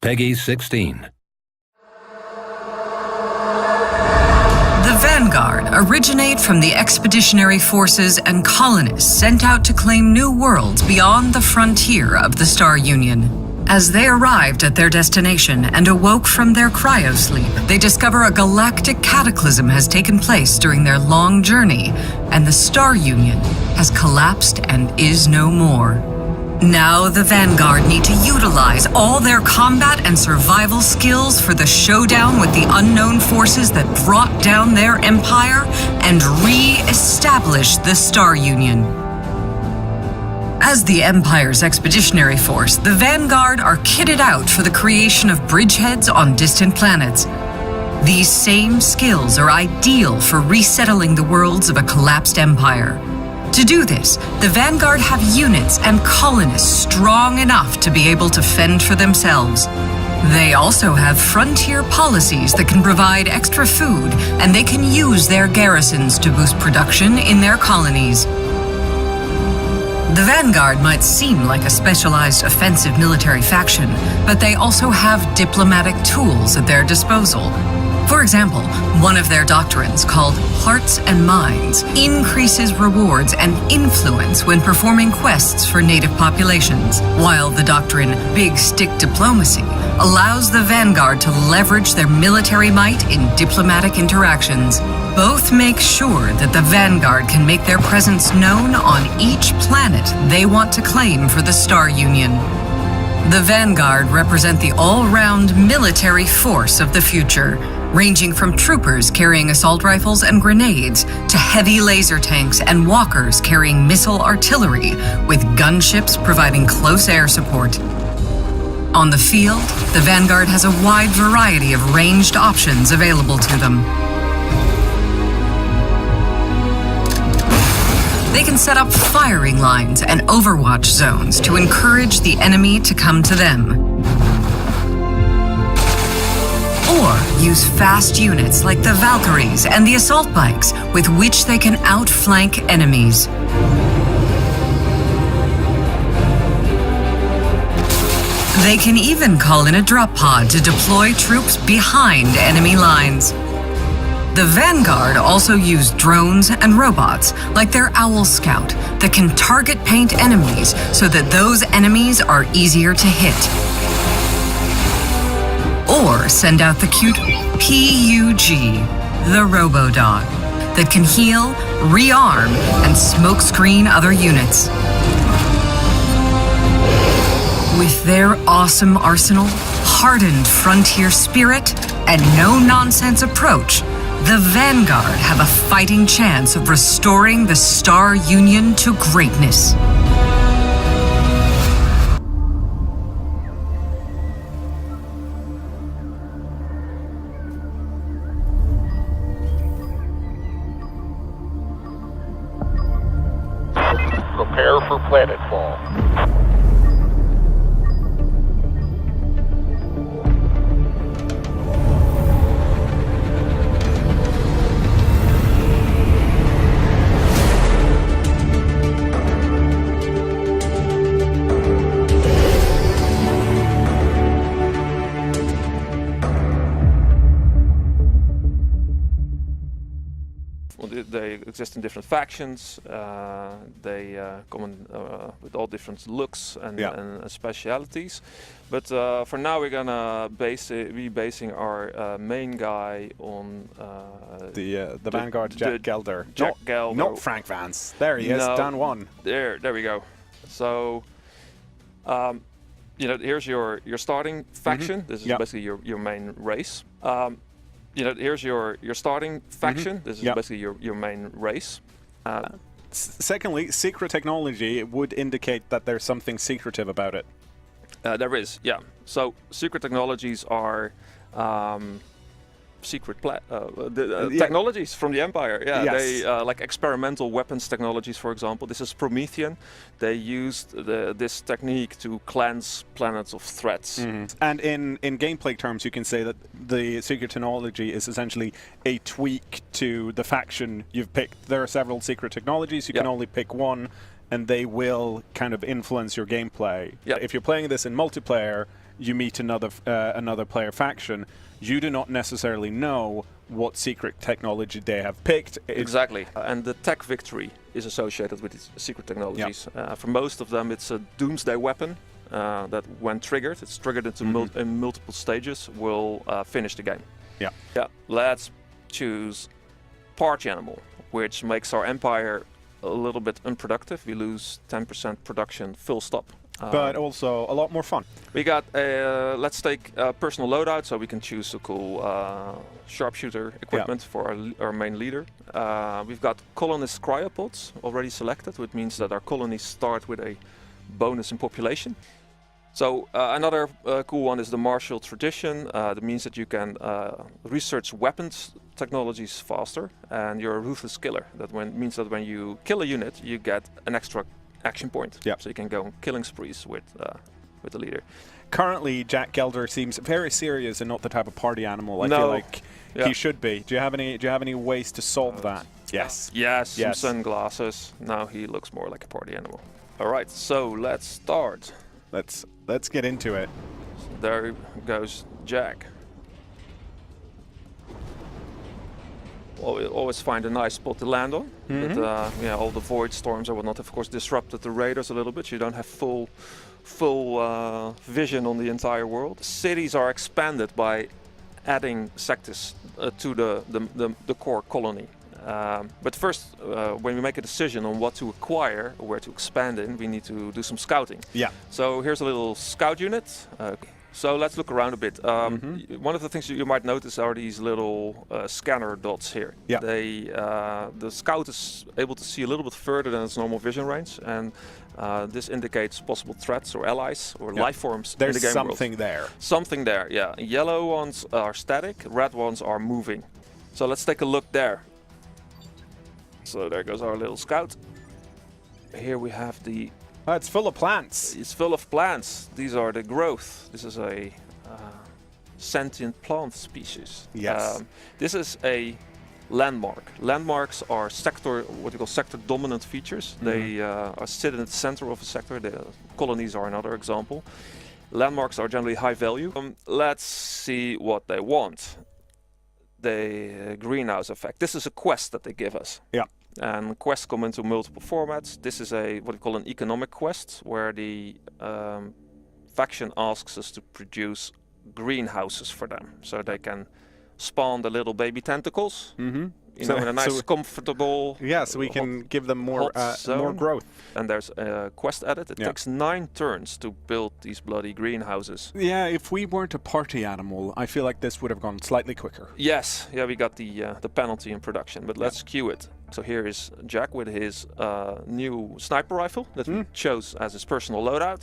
Peggy 16. The Vanguard originate from the expeditionary forces and colonists sent out to claim new worlds beyond the frontier of the Star Union. As they arrived at their destination and awoke from their cryosleep, they discover a galactic cataclysm has taken place during their long journey, and the Star Union has collapsed and is no more. Now the Vanguard need to utilize all their combat and survival skills for the showdown with the unknown forces that brought down their empire and re-establish the Star Union. As the Empire's expeditionary force, the Vanguard are kitted out for the creation of bridgeheads on distant planets. These same skills are ideal for resettling the worlds of a collapsed empire. To do this, the Vanguard have units and colonists strong enough to be able to fend for themselves. They also have frontier policies that can provide extra food, and they can use their garrisons to boost production in their colonies. The Vanguard might seem like a specialized offensive military faction, but they also have diplomatic tools at their disposal. For example, one of their doctrines, called Hearts and Minds, increases rewards and influence when performing quests for native populations, while the doctrine Big Stick Diplomacy allows the Vanguard to leverage their military might in diplomatic interactions. Both make sure that the Vanguard can make their presence known on each planet they want to claim for the Star Union. The Vanguard represent the all-round military force of the future, ranging from troopers carrying assault rifles and grenades to heavy laser tanks and walkers carrying missile artillery, with gunships providing close air support. On the field, the Vanguard has a wide variety of ranged options available to them. They can set up firing lines and overwatch zones to encourage the enemy to come to them. Or use fast units like the Valkyries and the assault bikes, with which they can outflank enemies. They can even call in a drop pod to deploy troops behind enemy lines. The Vanguard also use drones and robots, like their Owl Scout, that can target paint enemies so that those enemies are easier to hit. Or send out the cute PUG, the Robo-Dog, that can heal, rearm, and smokescreen other units. With their awesome arsenal, hardened frontier spirit, and no-nonsense approach, the Vanguard have a fighting chance of restoring the Star Union to greatness. Prepare for planetfall. They exist in different factions. They come in, with all different looks and specialities. But for now, we're gonna be basing our main guy on the Vanguard Jack Gelder. Jack Gelder. Not Frank Vance. There he is, down one. There we go. So, here's your starting faction. This is basically your main race. Here's your starting faction. This is basically your main race. Secondly, secret technology would indicate that there's something secretive about it. There is, yeah. So secret technologies are secret technologies from the Empire. Yeah, yes. They like experimental weapons technologies, for example. This is Promethean. They used this technique to cleanse planets of threats. And in gameplay terms, you can say that the secret technology is essentially a tweak to the faction you've picked. There are several secret technologies. You can only pick one, and they will kind of influence your gameplay. If you're playing this in multiplayer, you meet another player faction, you do not necessarily know what secret technology they have picked. Exactly, and the tech victory is associated with these secret technologies. For most of them, it's a doomsday weapon that, when triggered, it's triggered into in multiple stages, will finish the game. Yeah. Yeah. Let's choose party animal, which makes our empire a little bit unproductive. We lose 10% production, full stop. But also a lot more fun. We got, let's take personal loadout, so we can choose a cool sharpshooter equipment for our main leader. We've got colonist cryopods already selected, which means that our colonies start with a bonus in population. So another cool one is the martial tradition. That means that you can research weapons technologies faster, and you're a ruthless killer. That means that when you kill a unit, you get an extra action point. Yep. So you can go on killing sprees with the leader. Currently, Jack Gelder seems very serious and not the type of party animal I feel like he should be. Do you have any ways to solve that? Yes. Yes. Some sunglasses. Now he looks more like a party animal. All right. So let's start. Let's get into it. There goes Jack. Always find a nice spot to land on. But yeah, all the void storms and whatnot, of course, disrupted the radars a little bit. You don't have full vision on the entire world. Cities are expanded by adding sectors to the core colony. But first, when we make a decision on what to acquire or where to expand in, we need to do some scouting. Yeah. So here's a little scout unit. So let's look around a bit. One of the things you might notice are these little scanner dots here. Yeah. The scout is able to see a little bit further than its normal vision range, and this indicates possible threats or allies or life forms in the game world. There's something there. Something there, yeah. Yellow ones are static, red ones are moving. So let's take a look there. So there goes our little scout. Here we have the... it's full of plants. It's full of plants. These are the growth. This is a sentient plant species. Yes. This is a landmark. Landmarks are what you call sector dominant features. They sit in the center of a sector. The colonies are another example. Landmarks are generally high value. Let's see what they want. The greenhouse effect. This is a quest that they give us. Yeah. And quests come into multiple formats. This is what you call an economic quest, where the faction asks us to produce greenhouses for them, so they can spawn the little baby tentacles. You know, in a nice, comfortable. Yeah, so we can give them more growth. And there's a quest added. It takes 9 turns to build these bloody greenhouses. Yeah, if we weren't a party animal, I feel like this would have gone slightly quicker. Yes, yeah, we got the penalty in production, but let's cue it. So here is Jack with his new sniper rifle that we chose as his personal loadout.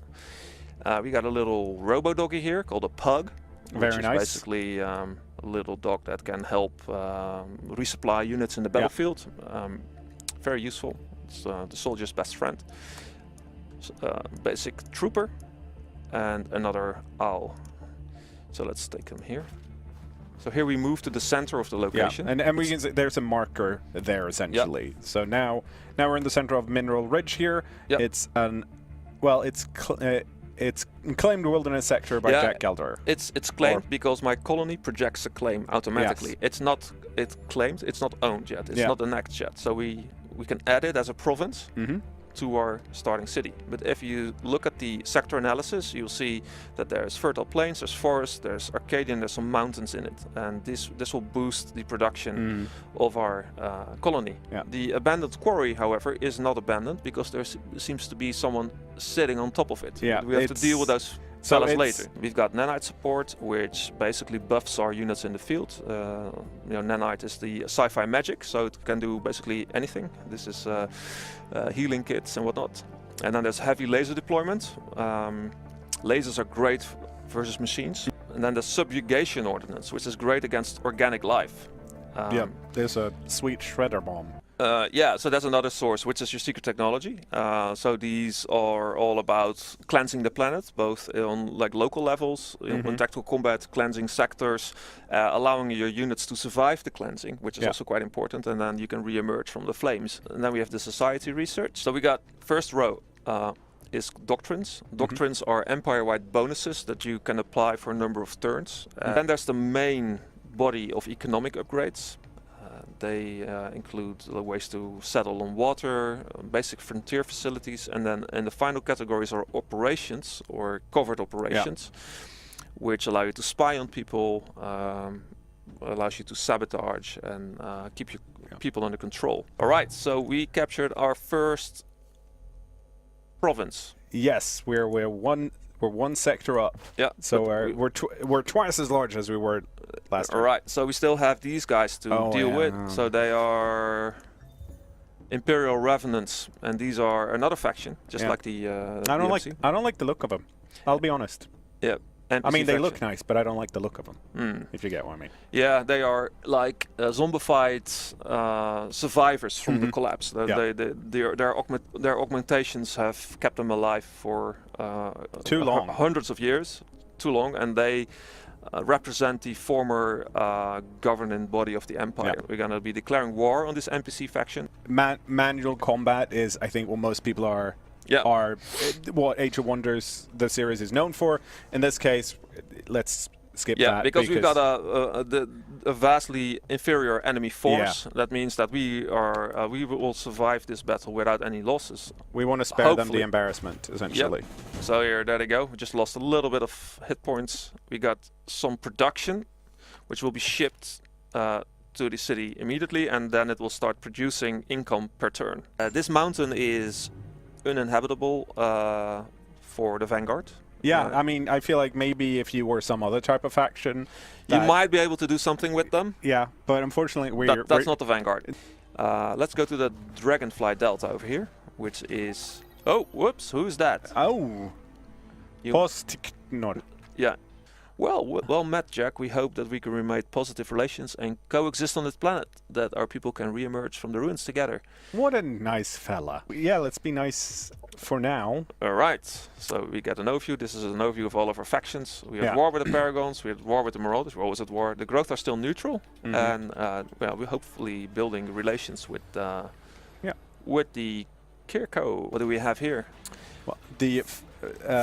We got a little robo-doggy here called a pug. Very which nice. Is basically a little dog that can help resupply units in the battlefield. Very useful. It's the soldier's best friend. Basic trooper and another owl. So let's take him here. So here we move to the center of the location. Yeah, and we can see there's a marker there essentially. Yep. So now we're in the center of Mineral Ridge here. Yep. It's it's claimed wilderness sector by Jack Gelder. It's claimed because my colony projects a claim automatically. Yes. It's not claimed. It's not owned yet. It's not annexed yet. So we can add it as a province to our starting city. But if you look at the sector analysis, you'll see that there's fertile plains, there's forests, there's Arcadian, there's some mountains in it, and this will boost the production of our colony. Yeah. The abandoned quarry, however, is not abandoned because there seems to be someone sitting on top of it. Yeah, we have to deal with those fellas later. We've got nanite support, which basically buffs our units in the field. Nanite is the sci-fi magic, so it can do basically anything. This is healing kits and whatnot. And then there's heavy laser deployment. Lasers are great versus machines. And then the subjugation ordnance, which is great against organic life. There's a sweet shredder bomb. So that's another source, which is your secret technology. So these are all about cleansing the planet, both on local levels, in tactical combat, cleansing sectors, allowing your units to survive the cleansing, which is also quite important, and then you can re-emerge from the flames. And then we have the society research. So we got first row, is doctrines. Doctrines are empire-wide bonuses that you can apply for a number of turns. Then there's the main body of economic upgrades. They include ways to settle on water, basic frontier facilities, and then in the final categories are operations or covert operations, which allow you to spy on people, allows you to sabotage and keep your people under control. All right, so we captured our first province. Yes, we're one sector up. Yeah. So we're twice as large as we were last time. All right. So we still have these guys to deal with. So they are Imperial Revenants, and these are another faction, just like the. I don't like the look of them. I'll be honest. Yeah. NPC I mean, they faction. look nice, but I don't like the look of them. If you get what I mean. Yeah, they are like zombified survivors from the collapse. Their augmentations have kept them alive for too long, hundreds of years, too long, and they represent the former governing body of the empire. We're going to be declaring war on this NPC faction. Manual combat is, I think, what most people are what Age of Wonders, the series, is known for. In this case, let's skip that. Yeah, because we've got a vastly inferior enemy force. That means that we will survive this battle without any losses. We want to spare them the embarrassment, essentially. Yep. So there they go. We just lost a little bit of hit points. We got some production, which will be shipped to the city immediately, and then it will start producing income per turn. This mountain is uninhabitable for the Vanguard. Yeah, I mean, I feel like maybe if you were some other type of faction, you might be able to do something with them. Yeah, but unfortunately, that's not the Vanguard. Let's go to the Dragonfly Delta over here, which is... Oh, whoops, who's that? Oh, yeah. Well met, Jack. We hope that we can remain positive relations and coexist on this planet, that our people can re-emerge from the ruins together. What a nice fella. Yeah, let's be nice for now. All right, so we get an overview. This is an overview of all of our factions. We have war with the Paragons, we have war with the Marauders, we're always at war. The Growth are still neutral, and we're hopefully building relations with the Kirko. What do we have here? Well, the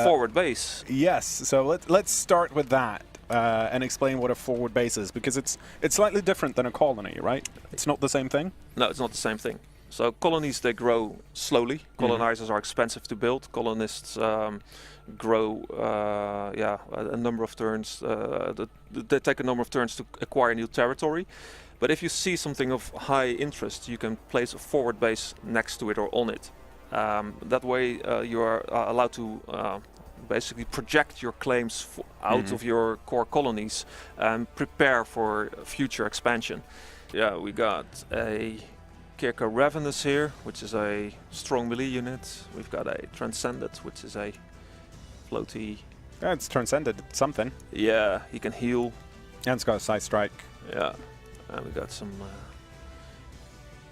forward base. Yes, so let's start with that and explain what a forward base is, because it's slightly different than a colony, right? It's not the same thing? No, it's not the same thing. So colonies, they grow slowly. Colonizers are expensive to build. Colonists grow a number of turns. They take a number of turns to acquire new territory. But if you see something of high interest, you can place a forward base next to it or on it. That way you are allowed to basically project your claims out of your core colonies and prepare for future expansion. Yeah, we got a Kirko Ravenous here, which is a strong melee unit. We've got a Transcended, which is a floaty... Yeah, it's Transcended, it's something. Yeah, he can heal. And it's got a side strike. Yeah, and we got some...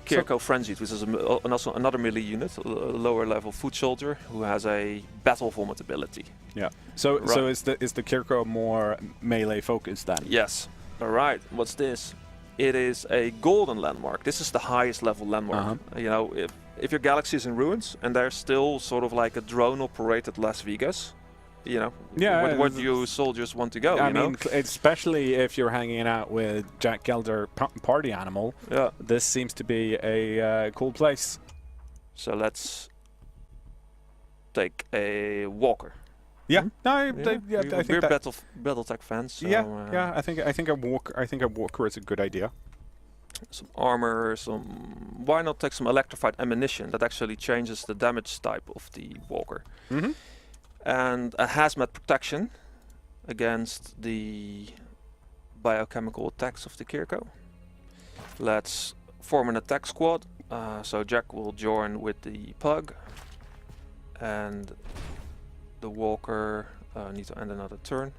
Kirko Frenzied, which is also another melee unit, a lower level foot soldier who has a battle vomit ability. Yeah. So is the Kirko more melee focused then? Yes. All right. What's this? It is a golden landmark. This is the highest level landmark. You know, if your galaxy is in ruins and there's still sort of like a drone operated Las Vegas, you know, what you soldiers want to go. I mean, especially if you're hanging out with Jack Gelder party animal. Yeah, this seems to be a cool place. So let's take a walker. Yeah, I think we're BattleTech fans. So yeah. I think a walker is a good idea. Some armor, why not take some electrified ammunition that actually changes the damage type of the walker. And a hazmat protection against the biochemical attacks of the Kirko. Let's form an attack squad. So Jack will join with the pug, and the walker needs to end another turn.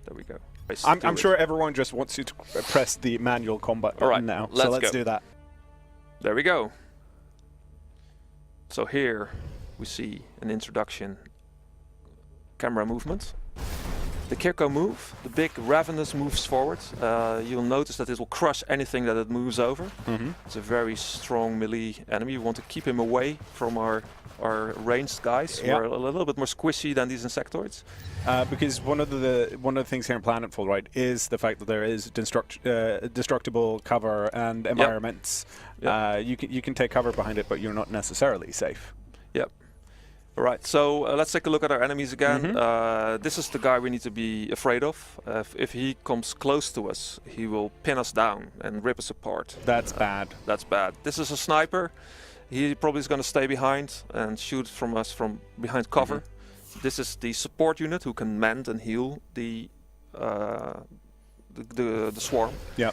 There we go. I'm sure everyone just wants you to press the manual combat button now. So let's do that. There we go. So here we see an introduction. Camera movement. the Kirko move, the big Ravenous moves forward. You'll notice that it will crush anything that it moves over. It's a very strong melee enemy. We want to keep him away from our ranged guys who are a little bit more squishy than these insectoids. Because one of the things here in Planetfall, right, is the fact that there is destructible cover and environments. You can take cover behind it, but you're not necessarily safe. Yep. All right, so let's take a look at our enemies again. This is the guy we need to be afraid of. If he comes close to us, he will pin us down and rip us apart. That's bad. That's bad. This is a sniper. He probably is going to stay behind and shoot from us from behind cover. This is the support unit who can mend and heal the swarm. Yeah.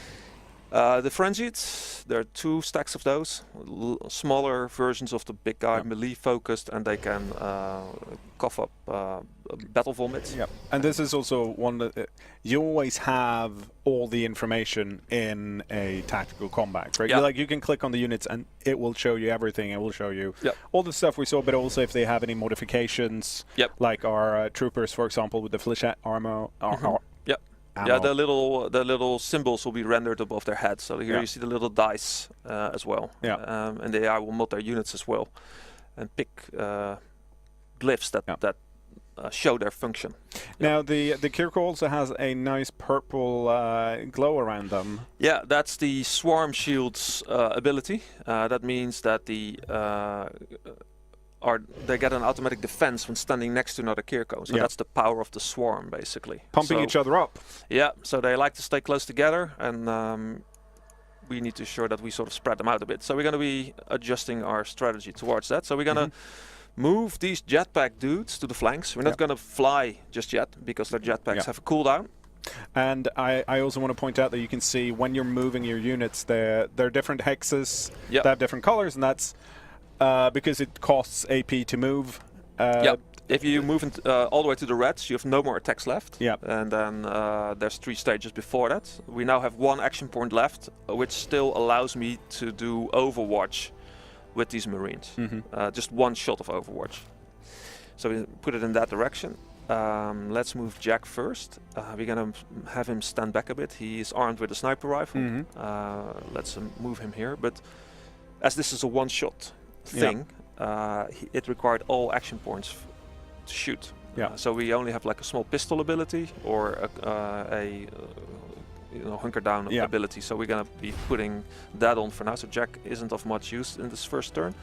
The Frenzied, there are 2 stacks of those, smaller versions of the big guy, melee focused, and they can cough up battle vomit. Yeah, and this is also one that you always have all the information in a tactical combat, right? You can click on the units and it will show you everything. It will show you all the stuff we saw, but also if they have any modifications, like our troopers, for example, with the flechette armor. Yeah, the little symbols will be rendered above their heads. So here you see the little dice as well. Yeah. And the AI will mod their units as well, and pick glyphs that show their function. Now the Kirko also has a nice purple glow around them. Yeah, that's the Swarm Shield's ability. That means that they get an automatic defense when standing next to another Kirko. So that's the power of the swarm, basically. Pumping each other up. Yeah, so they like to stay close together, and we need to ensure that we sort of spread them out a bit. So we're going to be adjusting our strategy towards that. So we're going to move these jetpack dudes to the flanks. We're not going to fly just yet, because their jetpacks have a cooldown. And I also want to point out that you can see when you're moving your units, they're different hexes, they have different colors, and that's because it costs AP to move. If you move all the way to the reds, you have no more attacks left. Yeah. And then there's 3 stages before that. We now have 1 action point left, which still allows me to do Overwatch with these Marines. Just 1 shot of Overwatch. So we put it in that direction. Let's move Jack first. We're going to have him stand back a bit. He is armed with a sniper rifle. Let's move him here. But as this is a 1-shot thing, it required all action points to shoot. So we only have like a small pistol ability or a hunker down ability. So we're gonna be putting that on for now. So Jack isn't of much use in this first turn.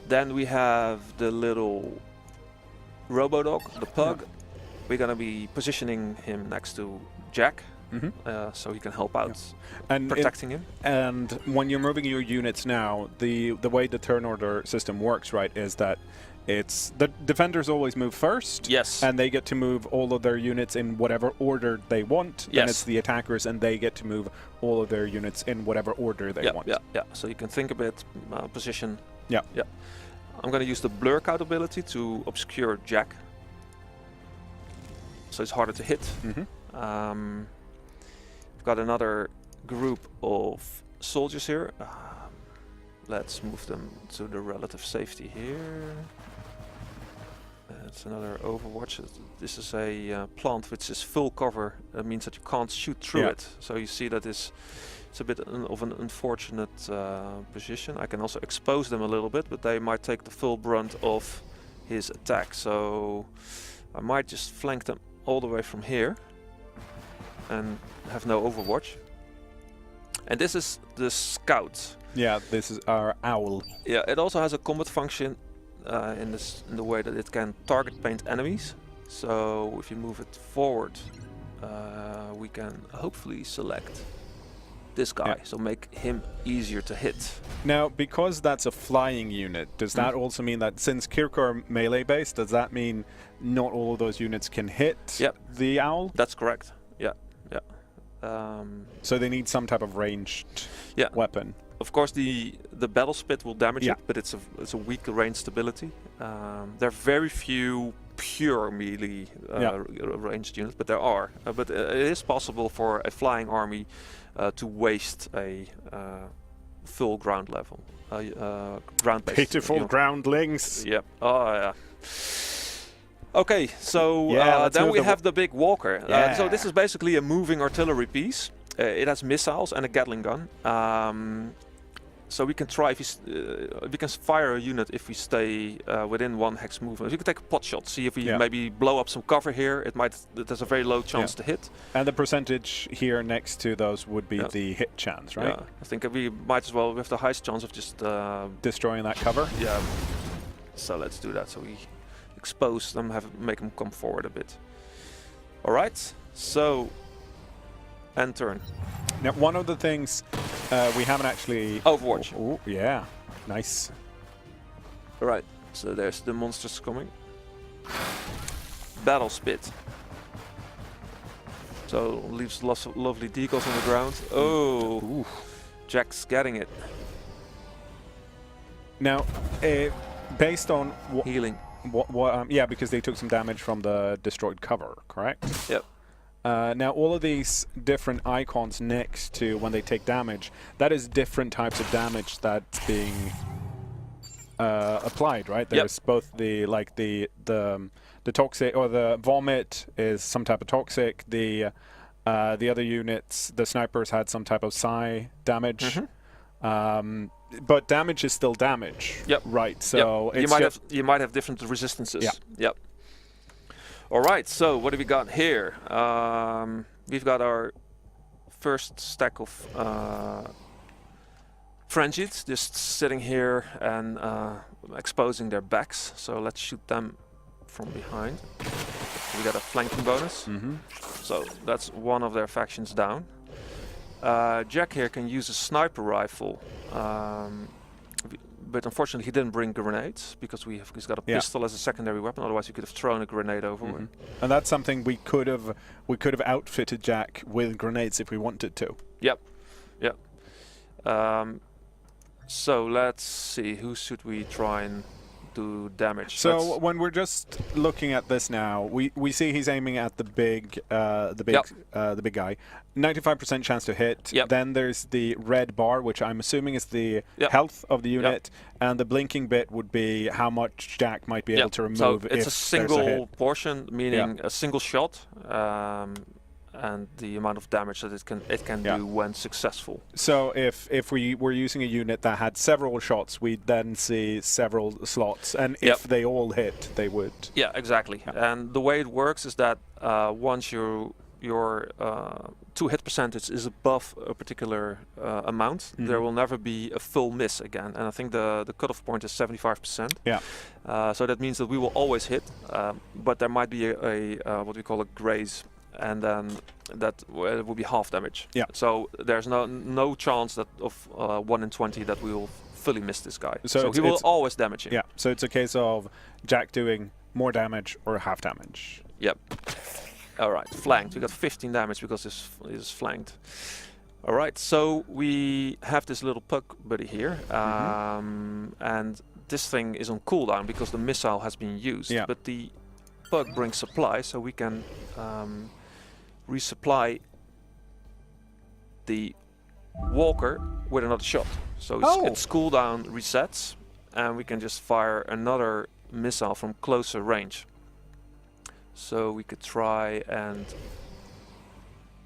Then we have the little Robodog, the pug. We're gonna be positioning him next to Jack. So he can help out and protecting him. And when you're moving your units now, the way the turn order system works, right, is that it's the defenders always move first. Yes. And they get to move all of their units in whatever order they want. Then it's the attackers, and they get to move all of their units in whatever order they want. Yeah. So you can think a bit, position. Yeah. I'm going to use the blur count ability to obscure Jack, so it's harder to hit. Got another group of soldiers here. Let's move them to the relative safety here. It's another Overwatch. This is a plant which is full cover. That means that you can't shoot through it. So you see that it's a bit of an unfortunate position. I can also expose them a little bit, but they might take the full brunt of his attack. So I might just flank them all the way from here and have no Overwatch. And this is the Scout. Yeah, this is our owl. Yeah, it also has a combat function in the way that it can target paint enemies. So if you move it forward, we can hopefully select this guy, so make him easier to hit. Now, because that's a flying unit, does that also mean that since Kirko are melee based, does that mean not all of those units can hit the owl? That's correct. Yeah. So they need some type of ranged weapon. Of course, the battle spit will damage it, but it's a weak ranged ability. There are very few pure melee ranged units, but there are. But it is possible for a flying army to waste a full ground level, ground-based. Pitiful groundlings. Yep. Oh yeah. Okay, so then we have the big walker. So this is basically a moving artillery piece. It has missiles and a Gatling gun. So we can try if we can fire a unit if we stay within 1 hex movement. We can take a pot shot, see if we maybe blow up some cover here. There's a very low chance to hit. And the percentage here next to those would be the hit chance, right? Yeah, I think we might as well have the highest chance of just destroying that cover. Yeah. So let's do that. So we expose them, make them come forward a bit. All right. So end turn. Now, one of the things we haven't actually... Overwatch. Oh, yeah. Nice. All right. So there's the monsters coming. Battle Spit. So leaves lots of lovely decals on the ground. Oh, ooh. Jack's getting it. Now, based on... Healing. Yeah, because they took some damage from the destroyed cover, correct? Yep. Now, all of these different icons next to when they take damage, that is different types of damage that's being applied, right? There's both the toxic, or the vomit is some type of toxic. The other units, the snipers had some type of psi damage. But damage is still damage. Yep. Right. So it's you might have different resistances. Yeah. Yep. All right, so what do we got here? We've got our first stack of Frangids just sitting here and exposing their backs. So let's shoot them from behind. We got a flanking bonus. So that's one of their factions down. Jack here can use a sniper rifle. But unfortunately, he didn't bring grenades because he's got a pistol as a secondary weapon. Otherwise, he could have thrown a grenade overboard. And that's something we could have outfitted Jack with grenades if we wanted to. Yep, yep. So let's see, who should we try and do damage? So when we're just looking at this now, we see he's aiming at the big guy. 95% chance to hit. Then there's the red bar, which I'm assuming is the health of the unit, and the blinking bit would be how much Jack might be able to remove. So it's a single portion, meaning a single shot, and the amount of damage that it can do when successful. So if we were using a unit that had several shots, we'd then see several slots, and if they all hit, they would. Yeah, exactly. And the way it works is that once your 2-hit percentage is above a particular amount, there will never be a full miss again. And I think the cutoff point is 75%. Yeah. So that means that we will always hit, but there might be a what we call a graze, and then that will be half damage. Yeah. So there's no chance that of 1 in 20 that we will fully miss this guy. So he will always damage him. Yeah. So it's a case of Jack doing more damage or half damage. Yep. All right, flanked. We got 15 damage because this is flanked. All right, so we have this little pug buddy here, and this thing is on cooldown because the missile has been used. Yeah. But the pug brings supply, so we can resupply the walker with another shot. So its cooldown resets, and we can just fire another missile from closer range. So we could try and...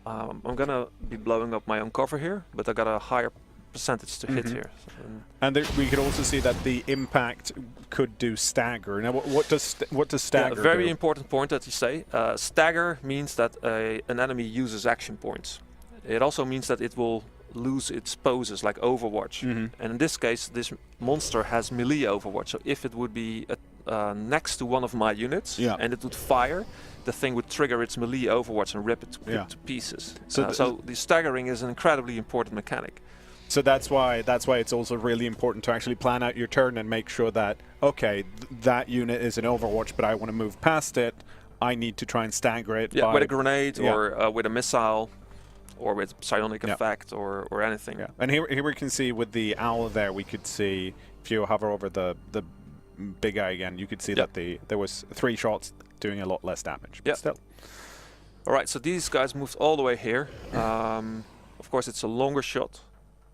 I'm gonna be blowing up my own cover here, but I got a higher percentage to hit here. So and we could also see that the impact could do stagger. Now, what does stagger do? A very important point that you say. Stagger means that an enemy uses action points. It also means that it will lose its poses, like Overwatch. And in this case, this monster has melee Overwatch. So if it would be next to one of my units and it would fire, the thing would trigger its melee Overwatch and rip it to pieces. So the staggering is an incredibly important mechanic. So that's why it's also really important to actually plan out your turn and make sure that, okay, that unit is an Overwatch, but I want to move past it. I need to try and stagger it by with a grenade or with a missile, or with psionic effect or anything. Yeah. And here we can see with the owl there, we could see, if you hover over the big guy again, you could see that there was 3 shots doing a lot less damage. But still. All right, so these guys moved all the way here. Of course, it's a longer shot.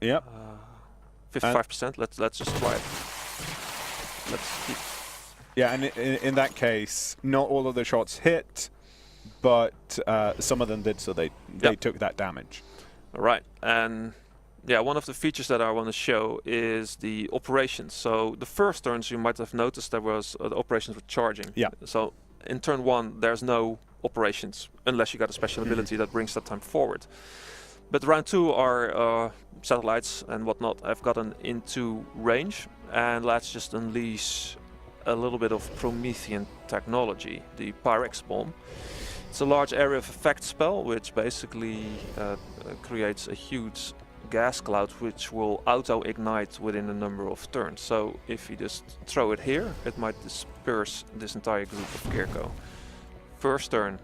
Yep. 55%. Let's just try it. Let's keep Yeah, and in that case, not all of the shots hit, but some of them did, so they took that damage. All right, and yeah, one of the features that I want to show is the operations. So the first turns, you might have noticed there was the operations were charging. Yeah. So in turn 1, there's no operations unless you got a special ability that brings that time forward. But round 2, our satellites and whatnot have gotten into range, and let's just unleash a little bit of Promethean technology, the Pyrex bomb. It's a large area of effect spell, which basically creates a huge gas cloud which will auto-ignite within a number of turns. So if you just throw it here, it might disperse this entire group of Kirko. First turn,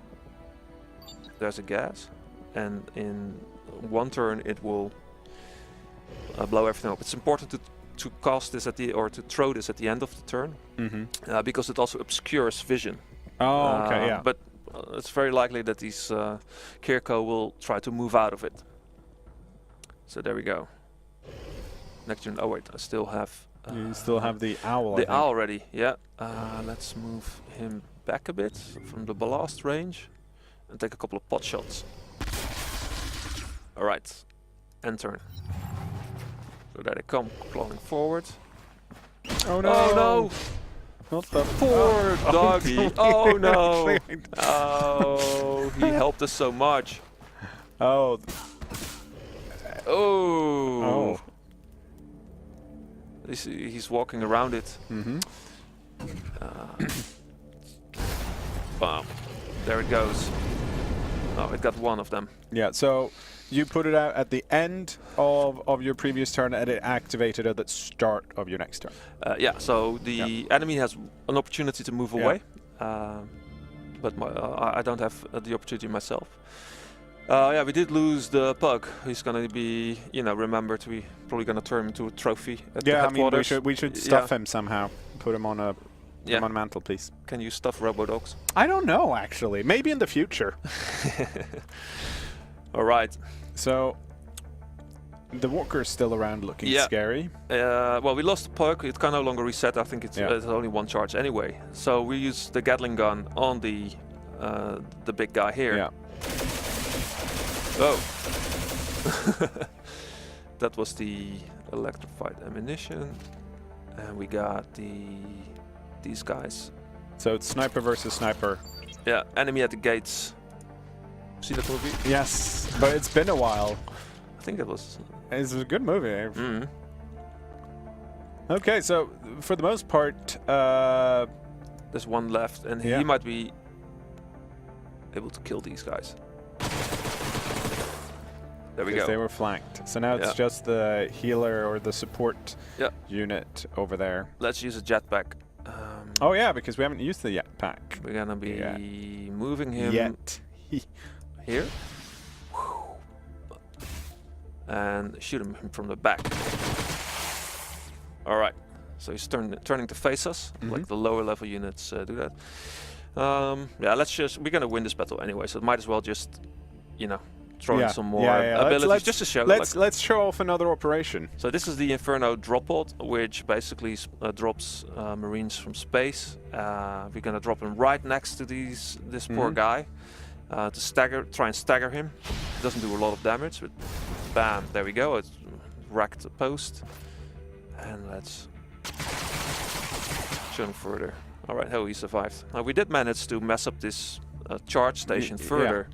there's a gas, and in one turn it will blow everything up. It's important to cast this to throw this at the end of the turn, because it also obscures vision. Oh, okay, yeah. But it's very likely that these Kirko will try to move out of it. So there we go. Next turn. Oh wait, I still have. You still have the owl. The owl ready. Yeah. Let's move him back a bit from the blast range, and take a couple of pot shots. All right. End turn. So there they come, clawing forward. Oh no! Oh no! Not the Poor doggy! Oh no! Oh, he helped us so much. Oh. Oh. He's walking around it. Bam. There it goes. Oh, it got one of them. Yeah, so you put it out at the end of your previous turn, and it activated at the start of your next turn. Yeah, so the enemy has an opportunity to move away, but I don't have the opportunity myself. Yeah, we did lose the pug. He's gonna be, remembered. We probably gonna turn him into a trophy at the headquarters. I mean, we should stuff him somehow. Put him on a mantelpiece. Can you stuff robo-dogs? I don't know, actually. Maybe in the future. All right. So the walker is still around, looking scary. Well, we lost the pug. It can no longer reset. I think it's only one charge anyway. So we use the Gatling gun on the big guy here. Yeah. Oh. That was the electrified ammunition, and we got these guys. So it's sniper versus sniper. Yeah, enemy at the gates. See that movie? Yes, but it's been a while. I think it was. It's a good movie. Okay, so for the most part, there's one left, and he might be able to kill these guys. There we go. They were flanked. So now it's just the healer or the support unit over there. Let's use a jetpack. Oh yeah, because we haven't used the jetpack. We're gonna be moving him here. And shoot him from the back. All right. So he's turning to face us, like the lower level units do that. Yeah, we're gonna win this battle anyway, so might as well just, throw in some more abilities just to show. Let's show off another operation. So this is the Inferno drop pod, which basically drops Marines from space. We're gonna drop him right next to this poor guy to try and stagger him. It doesn't do a lot of damage, but bam, there we go. It's wrecked the post, and let's show him further. All right, he survived. Now we did manage to mess up this charge station further.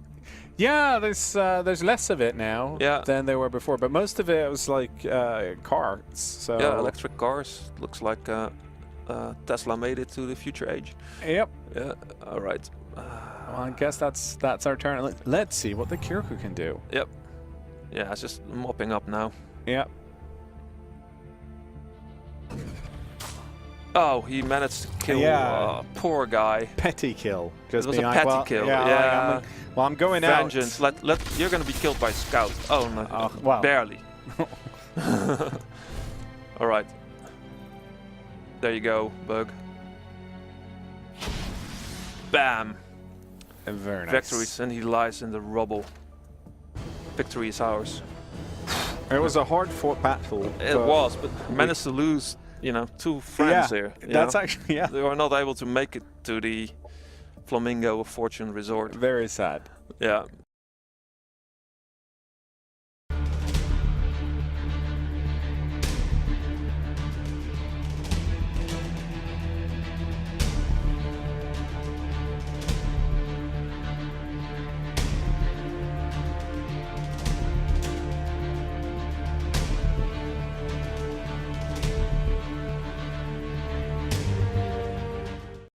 Yeah, there's less of it now than there were before, but most of it was like cars. So yeah, electric cars. Looks like Tesla made it to the future age. Yep. Yeah. All right. Well, I guess that's our turn. Let's see what the Kirku can do. Yep. Yeah, it's just mopping up now. Yep. Oh, he managed to kill poor guy. Petty kill. Just it was a petty kill. Yeah. I'm going Vengeance. out. You're going to be killed by Scout. Oh no. Well. Barely. All right. There you go, Bug. Bam. Very nice. Victories, and he lies in the rubble. Victory is ours. It was a hard-fought battle. It was, but managed to lose two friends here. That's actually They were not able to make it to the Flamingo Fortune Resort. Very sad. Yeah,